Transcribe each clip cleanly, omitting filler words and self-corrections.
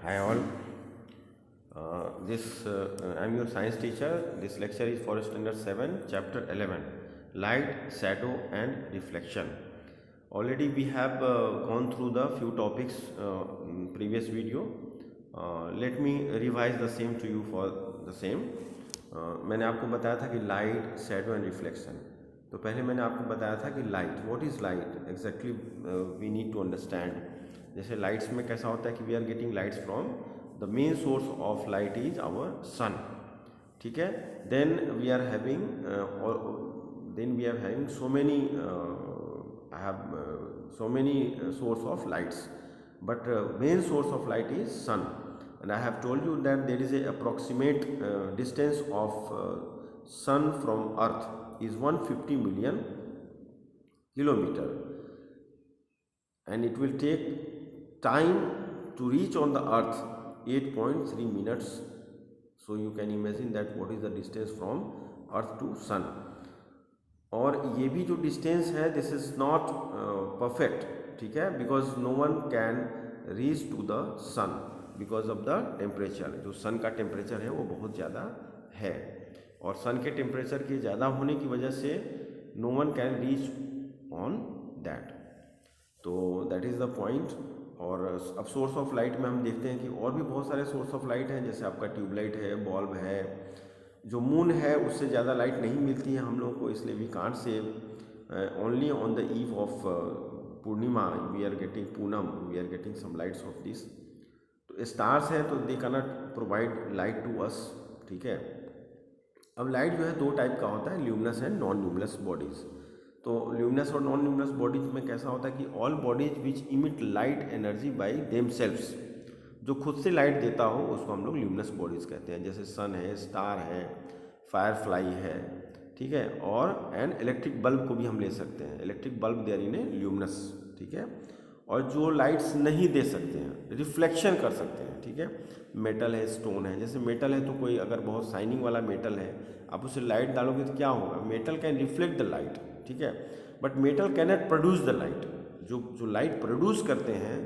Hi all. I'm your science teacher. This lecture is for standard 7, chapter 11, light, shadow and reflection. Already we have gone through the few topics in previous video. Let me revise the same to you for the same. मैंने आपको बताया था कि light, shadow and reflection. तो पहले मैंने आपको बताया था कि light, what is light exactly we need to understand. जैसे लाइट्स में कैसा होता है कि we are getting lights from the main source of light is our sun. ठीक है. Then we are having so many source of lights, but main source of light is sun. And I have told you that there is a approximate distance of sun from earth is 150 million kilometer, and it will take time to reach on the earth 8.3 minutes. So you can imagine that what is the distance from earth to sun. और ये भी जो distance है this is not perfect. ठीक है. Because no one can reach to the sun because of the temperature. जो sun का temperature है वो बहुत ज़्यादा है, और सन के टेम्परेचर के ज़्यादा होने की वजह से no one can reach on that. तो दैट इज़ द पॉइंट. और अब सोर्स ऑफ लाइट में हम देखते हैं कि और भी बहुत सारे सोर्स ऑफ लाइट हैं. जैसे आपका ट्यूबलाइट है, बल्ब है. जो मून है उससे ज़्यादा लाइट नहीं मिलती है हम लोग को, इसलिए we can't say only on the eve of पूर्णिमा वी आर गेटिंग पूनम, we are getting some lights of this. तो स्टार्स हैं तो they can not provide light to us. ठीक है. अब लाइट जो है दो टाइप का होता है, luminous and non luminous bodies. तो ल्यूमिनस और नॉन ल्यूमिनस बॉडीज में कैसा होता है कि all bodies which emit light energy by themselves, जो खुद से लाइट देता हो उसको हम लोग ल्यूमिनस बॉडीज़ कहते हैं. जैसे सन है, स्टार है, फायरफ्लाई है. ठीक है. और एंड इलेक्ट्रिक बल्ब को भी हम ले सकते हैं. Electric bulb they are in a luminous. ठीक है. और जो लाइट्स नहीं दे सकते हैं, रिफ्लेक्शन कर सकते हैं. ठीक है. मेटल है, स्टोन है. जैसे मेटल है तो कोई अगर बहुत शाइनिंग वाला मेटल है, आप उसे लाइट डालोगे तो क्या होगा, metal can reflect the light. ठीक है. But metal can not produce the light. जो लाइट प्रोड्यूस करते हैं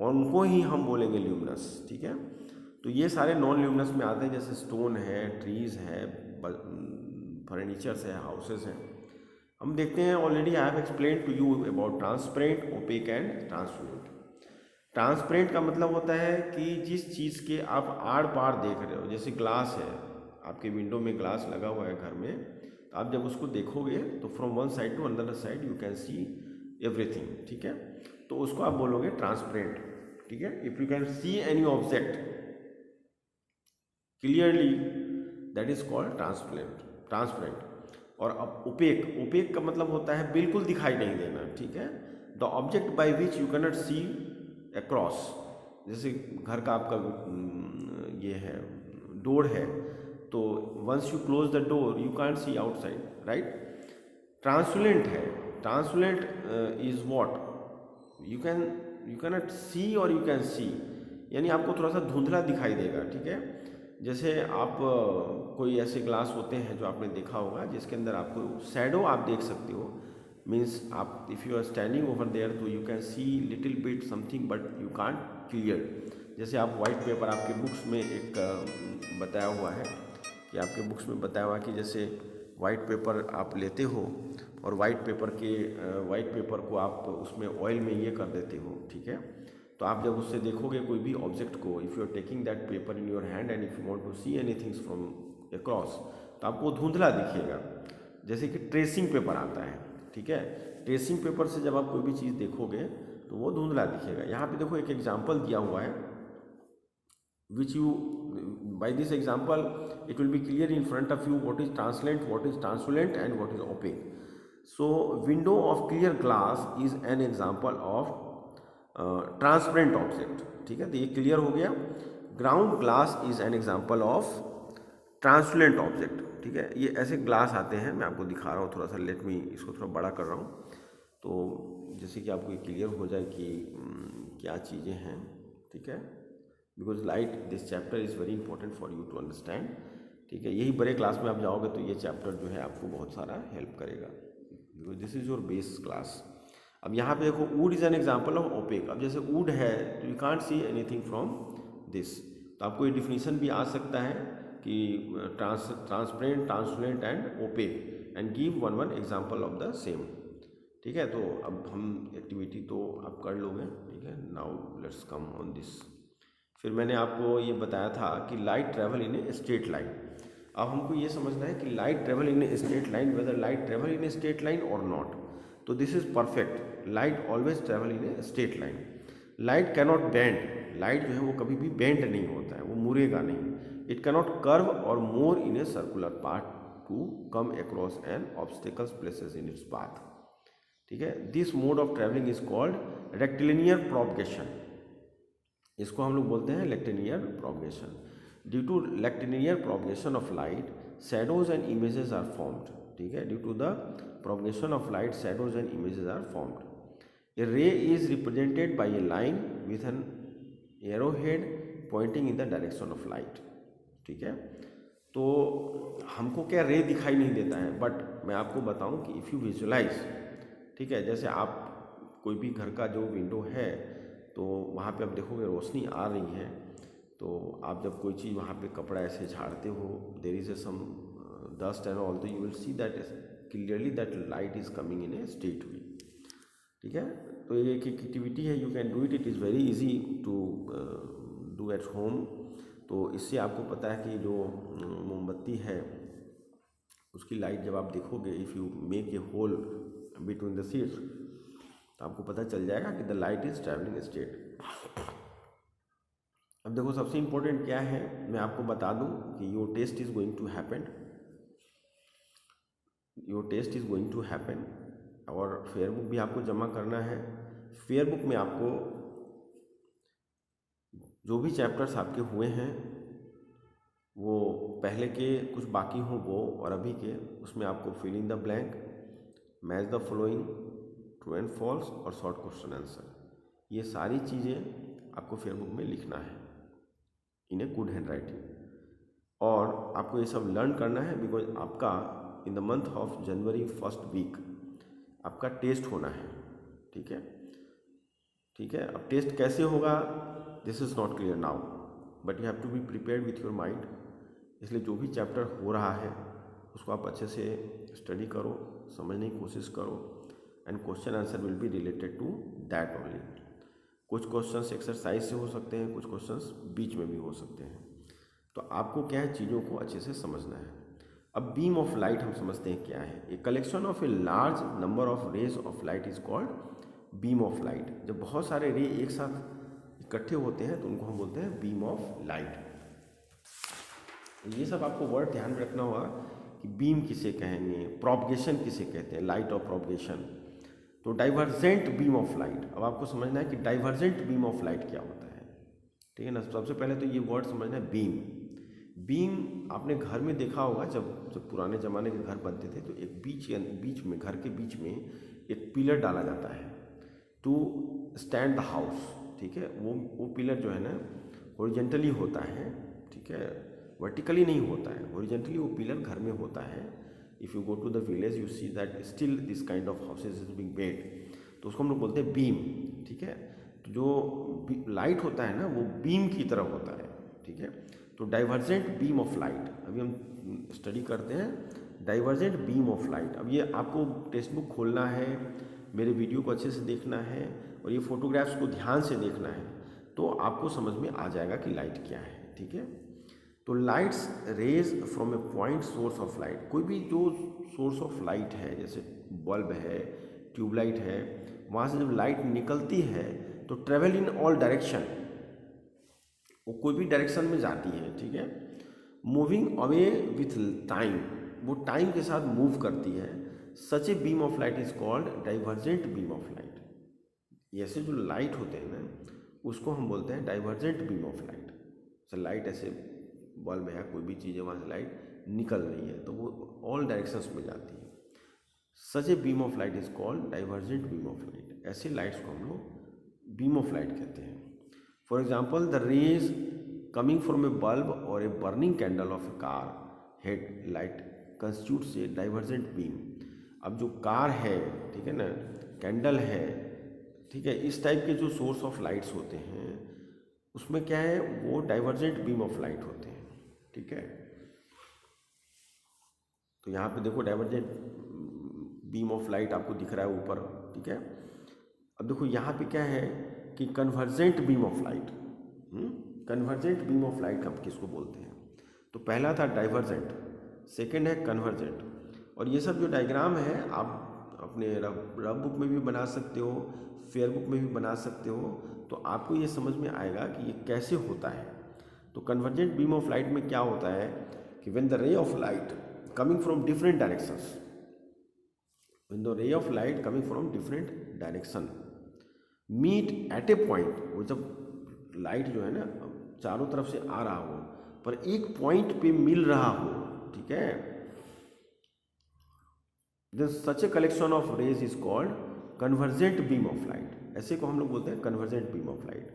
उनको ही हम बोलेंगे ल्यूमिनस. ठीक है. तो ये सारे नॉन ल्यूमिनस में आते हैं. जैसे स्टोन है, ट्रीज़ है, फर्नीचर्स है, हाउसेस हैं. हम देखते हैं already I have explain to you about transparent, opaque and transparent. Transparent का मतलब होता है कि जिस चीज़ के आप आर पार देख रहे हो, जैसे ग्लास है, आपके विंडो में ग्लास लगा हुआ है घर में, तो आप जब उसको देखोगे तो from one side to another side you can see everything. ठीक है. तो उसको आप बोलोगे ट्रांसपेरेंट. ठीक है. If you can see any object clearly that is called transparent. और अब ओपेक का मतलब होता है बिल्कुल दिखाई नहीं देना. ठीक है. The object by which you can not see across. जैसे घर का आपका ये है, डोर है, तो once you close the door you can't see outside, right. Transparent है. Transparent is what you can not see और यू कैन सी, यानी आपको थोड़ा सा धुंधला दिखाई देगा. ठीक है. जैसे आप कोई ऐसे ग्लास होते हैं जो आपने देखा होगा जिसके अंदर आपको शैडो आप देख सकते हो. मीन्स आप if you are standing over there तो you can see little bit something but you can't clear. जैसे आप वाइट पेपर, आपके बुक्स में एक बताया हुआ है कि आपके बुक्स में बताया हुआ कि जैसे वाइट पेपर आप लेते हो और वाइट पेपर को आप उसमें ऑयल में ये कर देते हो. ठीक है. तो आप जब उससे देखोगे कोई भी ऑब्जेक्ट को, if you are taking that paper in your hand and if you want to see anything from across, तो आपको धुंधला दिखेगा. जैसे कि ट्रेसिंग पेपर आता है. ठीक है. ट्रेसिंग पेपर से जब आप कोई भी चीज़ देखोगे तो वो धुंधला दिखेगा. यहाँ पे देखो एक एग्जाम्पल दिया हुआ है which you by this example it will be clear in front of you what is translucent, what is translucent and what is opaque. So window of clear glass is an example of transparent object. ठीक है. तो ये clear हो गया. Ground glass is an example of transparent object. ठीक है. ये ऐसे ग्लास आते हैं, मैं आपको दिखा रहा हूँ थोड़ा सा. लेट मी इसको थोड़ा बड़ा कर रहा हूँ तो जैसे कि आपको ये क्लियर हो जाए कि क्या चीज़ें हैं. ठीक है. Because light this chapter is very important for you to understand. ठीक है. यही बड़े क्लास में आप जाओगे तो ये चैप्टर जो है आपको बहुत सारा हेल्प करेगा, because this is your base class. अब यहाँ पे देखो wood is an example of opaque. अब जैसे वुड है तो you can't see anything from this. तो आपको ये डिफिनीशन भी आ सकता है कि transparent, translucent and opaque, and give one example of the same. ठीक है, तो अब हम एक्टिविटी तो आप कर लोगे। ठीक है, now let's come on this. फिर मैंने आपको ये बताया था कि light travel in a straight line. अब हमको ये समझना है कि light travel in a straight line, whether light travel in a straight line और नॉट। तो this is perfect, light always travel in a straight line. Light cannot bend, light जो है वो कभी भी बेंड नहीं होता है, वो मुड़ेगा नहीं। इट कैनॉट कर्व और more in a circular path to come across an obstacles places in its path. ठीक है, this mode of travelling is called rectilinear propagation. इसको हम लोग बोलते हैं rectilinear propagation. Due to rectilinear propagation of light, shadows and images are formed. ठीक है, due to the propagation of light, shadows and images are formed. A ray is represented by a line with an arrowhead pointing in the direction of light। ठीक है, तो हमको क्या रे दिखाई नहीं देता है, बट मैं आपको बताऊं कि इफ़ यू विजुअलाइज, ठीक है, जैसे आप कोई भी घर का जो विंडो है तो वहाँ पे आप देखोगे रोशनी आ रही है, तो आप जब कोई चीज़ वहाँ पे कपड़ा ऐसे झाड़ते हो, there is some dust and all, तो you will see that clearly that light is coming in a straight way. ठीक है, तो ये एक एक्टिविटी है, you can do it, it is very easy to do at home. तो इससे आपको पता है कि जो मोमबत्ती है उसकी लाइट जब आप देखोगे, if you make a hole between the seeds, तो आपको पता चल जाएगा कि the light is travelling straight. अब देखो सबसे इम्पोर्टेंट क्या है, मैं आपको बता दूं कि your test is going to happen, your test is going to happen. और फेयर बुक भी आपको जमा करना है। फेयर बुक में आपको जो भी चैप्टर्स आपके हुए हैं, वो पहले के कुछ बाकी हों वो और अभी के, उसमें आपको fill in the blank, match the following, true and false और शॉर्ट क्वेश्चन आंसर, ये सारी चीज़ें आपको फेयर बुक में लिखना है in a good hand writing. और आपको ये सब लर्न करना है, बिकॉज आपका in the month of January first week आपका टेस्ट होना है। ठीक है, ठीक है, अब टेस्ट कैसे होगा, this is not clear now, but you have to be prepared with your mind. इसलिए जो भी चैप्टर हो रहा है उसको आप अच्छे से स्टडी करो, समझने की कोशिश करो, and question answer will be related to that only. कुछ क्वेश्चंस एक्सरसाइज से हो सकते हैं, कुछ क्वेश्चंस बीच में भी हो सकते हैं। तो आपको क्या है, चीज़ों को अच्छे से समझना है। अब बीम ऑफ लाइट हम समझते हैं क्या है। A collection of a large number of rays of light is called beam of light. जब बहुत सारे रे एक साथ इकट्ठे होते हैं तो उनको हम बोलते हैं बीम ऑफ लाइट। ये सब आपको वर्ड ध्यान में रखना होगा कि बीम किसे कहेंगे, प्रोपगेशन किसे कहते हैं, लाइट ऑफ प्रोपगेशन। तो डाइवर्जेंट बीम ऑफ लाइट, अब आपको समझना है कि डाइवर्जेंट बीम ऑफ लाइट क्या होता है। ठीक है ना, सबसे पहले तो ये वर्ड समझना है बीम। बीम आपने घर में देखा होगा, जब पुराने ज़माने के घर बनते थे तो एक बीच में, घर के बीच में एक पिलर डाला जाता है टू स्टैंड द हाउस। ठीक है, वो पिलर जो है ना हॉरिजॉन्टली होता है। ठीक है, वर्टिकली नहीं होता है, हॉरिजॉन्टली वो पिलर घर में होता है। If you go to the village you see that still this kind of houses is being made, तो उसको हम लोग बोलते हैं बीम। ठीक है, तो जो लाइट होता है ना वो बीम की तरह होता है। ठीक है, तो डाइवर्जेंट बीम ऑफ लाइट अभी हम स्टडी करते हैं, डाइवर्जेंट बीम ऑफ लाइट। अब ये आपको टेक्स्ट बुक खोलना है, मेरे वीडियो को अच्छे से देखना है और ये फोटोग्राफ्स को ध्यान से देखना है, तो आपको समझ में आ जाएगा कि लाइट क्या है। ठीक है, तो lights rays from a point source of light. कोई भी जो सोर्स ऑफ लाइट है, जैसे बल्ब है, ट्यूबलाइट है, वहाँ से जब लाइट निकलती है तो ट्रेवल इन ऑल डायरेक्शन, वो कोई भी डायरेक्शन में जाती है। ठीक है, मूविंग अवे विथ टाइम, वो टाइम के साथ मूव करती है। Such a beam of light is called divergent beam of light. ऐसे जो लाइट होते हैं ना उसको हम बोलते हैं डाइवर्जेंट बीम ऑफ लाइट। तो लाइट ऐसे बल्ब है, कोई भी चीज़ है, वहाँ से लाइट निकल रही है तो वो ऑल डायरेक्शंस में जाती है। Such a beam of light is called divergent beam of light. ऐसे लाइट्स को हम लोग बीम ऑफ लाइट कहते हैं। For example the rays coming from a bulb और a burning candle of a car head light constitutes a divergent beam. अब जो car है, ठीक है ना, कैंडल है, ठीक है, इस टाइप के जो सोर्स ऑफ लाइट्स होते हैं उसमें क्या है, वो डाइवर्जेंट बीम ऑफ लाइट होते हैं। ठीक है, तो यहाँ पे देखो डाइवर्जेंट बीम ऑफ लाइट आपको दिख रहा है ऊपर। ठीक है, अब देखो यहाँ पे क्या है कि convergent beam of light, convergent beam of light हम किसको बोलते हैं? तो पहला था डाइवर्जेंट, सेकंड है कन्वर्जेंट। और ये सब जो डायग्राम है आप अपने रफ बुक में भी बना सकते हो, फेयर बुक में भी बना सकते हो, तो आपको ये समझ में आएगा कि ये कैसे होता है। तो कन्वर्जेंट बीम ऑफ लाइट में क्या होता है कि when the ray of light coming from different directions, when the ray of light coming from different direction meet at a point, वो जब लाइट जो है ना चारों तरफ से आ रहा हो पर एक पॉइंट पे मिल रहा हो, ठीक है, then such a collection of rays is called convergent beam of light। ऐसे को हम लोग बोलते हैं convergent beam of light।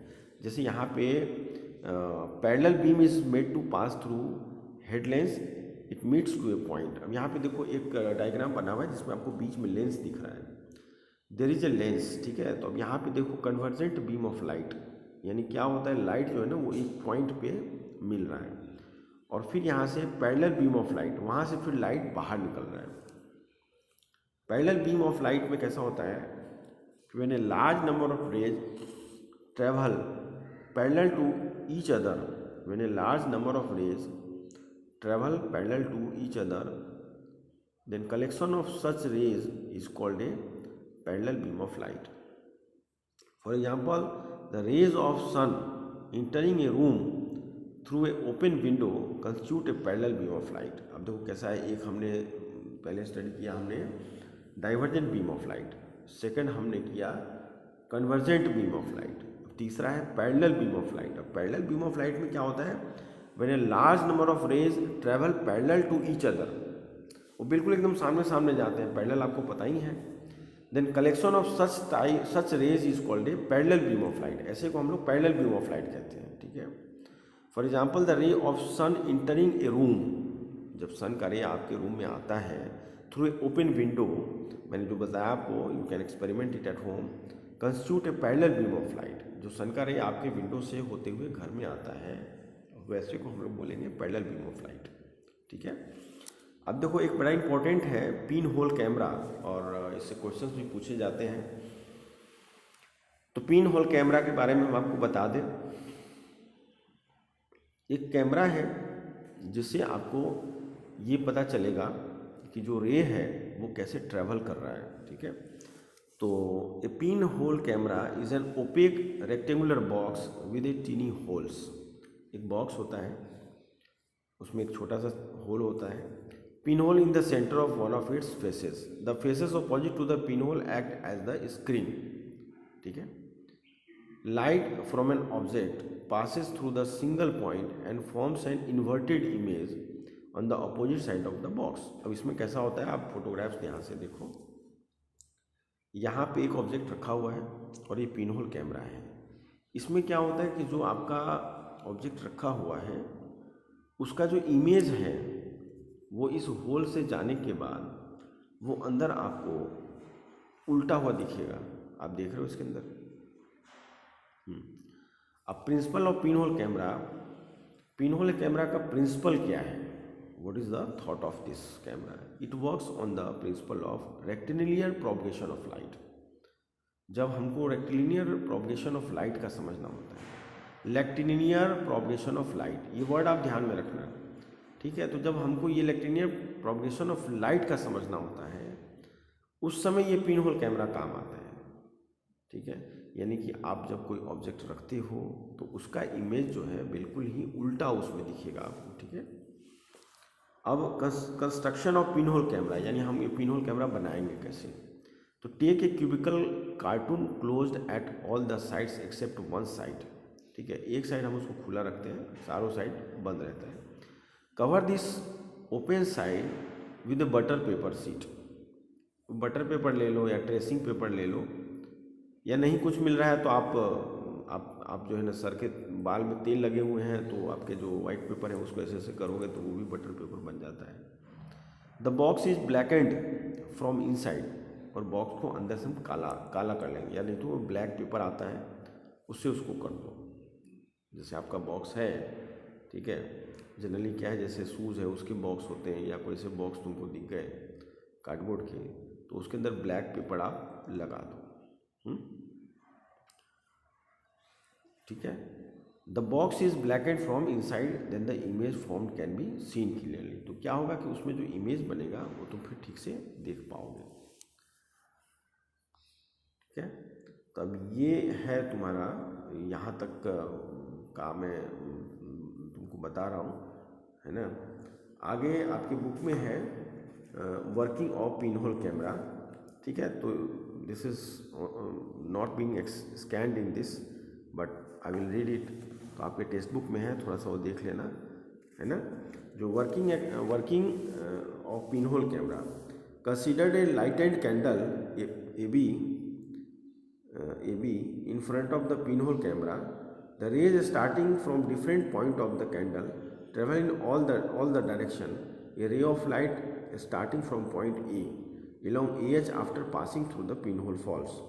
जैसे यहाँ पे parallel beam is made to pass through head lens, it meets to a point. अब यहाँ पे देखो एक डायग्राम बना हुआ है जिसमें आपको बीच में लेंस दिख रहा है, देयर इज ए लेंस। ठीक है, तो अब यहाँ पे देखो कन्वर्जेंट बीम ऑफ लाइट, यानी क्या होता है, लाइट जो है ना वो एक पॉइंट पे मिल रहा है और फिर यहाँ से पैरेलल बीम ऑफ लाइट, वहाँ से फिर लाइट बाहर निकल रहा है। पैरेलल बीम ऑफ लाइट में कैसा होता है, when a large number of rays travel parallel to each other, when a large number of rays travel parallel to each other, then collection of such rays is called a parallel beam of light. For example, the rays of sun entering a room through a open window constitute a parallel beam of light. अब देखो कैसा है, एक हमने पहले study किया हमने divergent beam of light, second हमने किया कन्वर्जेंट बीम ऑफ लाइट, तीसरा है पैरेलल बीम ऑफ लाइट। अब पैरेलल बीम ऑफ लाइट में क्या होता है, when a large number of rays travel parallel to each other, वो बिल्कुल एकदम सामने सामने जाते हैं, पैरेलल आपको पता ही है, then collection of such rays is called a parallel beam of light. ऐसे को हम लोग पैरेलल बीम ऑफ लाइट कहते हैं। ठीक है, for example, the ray of sun entering a room, जब सन का रे आपके रूम में आता है थ्रू ए ओपन विंडो, मैंने जो बताया आपको, you can experiment it at home, constitute a parallel beam of light. जो सन का रे आपके विंडो से होते हुए घर में आता है, वैसे को हम लोग बोलेंगे पैरेलल बीम ऑफ लाइट। ठीक है, अब देखो एक बड़ा इंपॉर्टेंट है पिन होल कैमरा, और इससे क्वेश्चंस भी पूछे जाते हैं। तो पिन होल कैमरा के बारे में हम आपको बता दें, एक कैमरा है जिससे आपको ये पता चलेगा कि जो रे है वो कैसे ट्रैवल कर रहा है। ठीक है, तो a pin hole camera is an opaque rectangular box with a tiny holes. एक बॉक्स होता है, उसमें एक छोटा सा होल होता है, pin hole in the centre of one of its faces, the faces opposite to the pin hole act as the screen. ठीक है, light from an object passes through the single point and forms an inverted image on the opposite side of the box। अब इसमें कैसा होता है, आप photographs ध्यान से देखो, यहाँ पे एक ऑब्जेक्ट रखा हुआ है और ये पिन होल कैमरा है। इसमें क्या होता है कि जो आपका ऑब्जेक्ट रखा हुआ है उसका जो इमेज है वो इस होल से जाने के बाद वो अंदर आपको उल्टा हुआ दिखेगा। आप देख रहे हो इसके अंदर। अब principle of pin hole camera का प्रिंसिपल क्या है, what is the thought of this camera? It works on the principle of rectilinear propagation of light. जब हमको रेक्टिलिनियर प्रोपगेशन ऑफ लाइट का समझना होता है, रेक्टिलिनियर प्रोपगेशन ऑफ लाइट, ये वर्ड आप ध्यान में रखना। ठीक है, तो जब हमको ये रेक्टिलिनियर प्रोपगेशन ऑफ लाइट का समझना होता है उस समय ये पिन होल कैमरा काम आता है। ठीक है, यानी कि आप जब कोई ऑब्जेक्ट रखते हो तो उसका इमेज जो है बिल्कुल ही उल्टा उसमें दिखेगा आपको। ठीक है, अब construction of pin hole camera, यानी हम ये पिन होल कैमरा बनाएंगे कैसे? तो take a cubical carton closed at all the sides except one side. ठीक है, एक साइड हम उसको खुला रखते हैं, चारों साइड बंद रहता है। Cover this open side with A butter paper sheet. Butter paper ले लो या ट्रेसिंग पेपर ले लो, या नहीं कुछ मिल रहा है तो आप जो है ना सर के बाल में तेल लगे हुए हैं तो आपके जो वाइट पेपर है उसको ऐसे ऐसे करोगे तो वो भी बटर पेपर बन जाता है। The box is blackened from inside, और बॉक्स को अंदर से हम काला कर लेंगे, या नहीं तो वो ब्लैक पेपर आता है उससे उसको कर दो। जैसे आपका बॉक्स है, ठीक है, जनरली क्या है, जैसे शूज़ है उसके बॉक्स होते हैं या कोई से बॉक्स तुमको दिख गए कार्डबोर्ड के, तो उसके अंदर ब्लैक पेपर आप लगा दो। ठीक है, the box is blackened from inside then the image form can be seen clearly. तो क्या होगा कि उसमें जो इमेज बनेगा वो तुम फिर ठीक से देख पाओगे। ठीक है, तो अब ये है तुम्हारा यहाँ तक का मैं तुमको बता रहा हूँ, है ना। आगे आपकी बुक में है working of pin hole camera. ठीक है, तो this is not being scanned in this but I will read it. तो आपके टेक्स्ट बुक में है, थोड़ा सा वो देख लेना, है ना। जो working of pin hole camera, considered a lighted candle AB in front of the pinhole camera. The rays starting from different point of the candle travel in all the direction. A ray of light starting from point A along edge after passing through the pinhole falls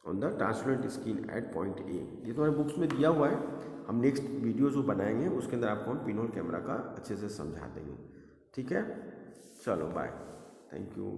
on the transparent skin at point A. ये तुम्हारे books में दिया हुआ है, हम next video जो बनाएंगे उसके अंदर आपको हम पिनहोल कैमरा का अच्छे से समझा देंगे। ठीक है, चलो बाय, थैंक यू।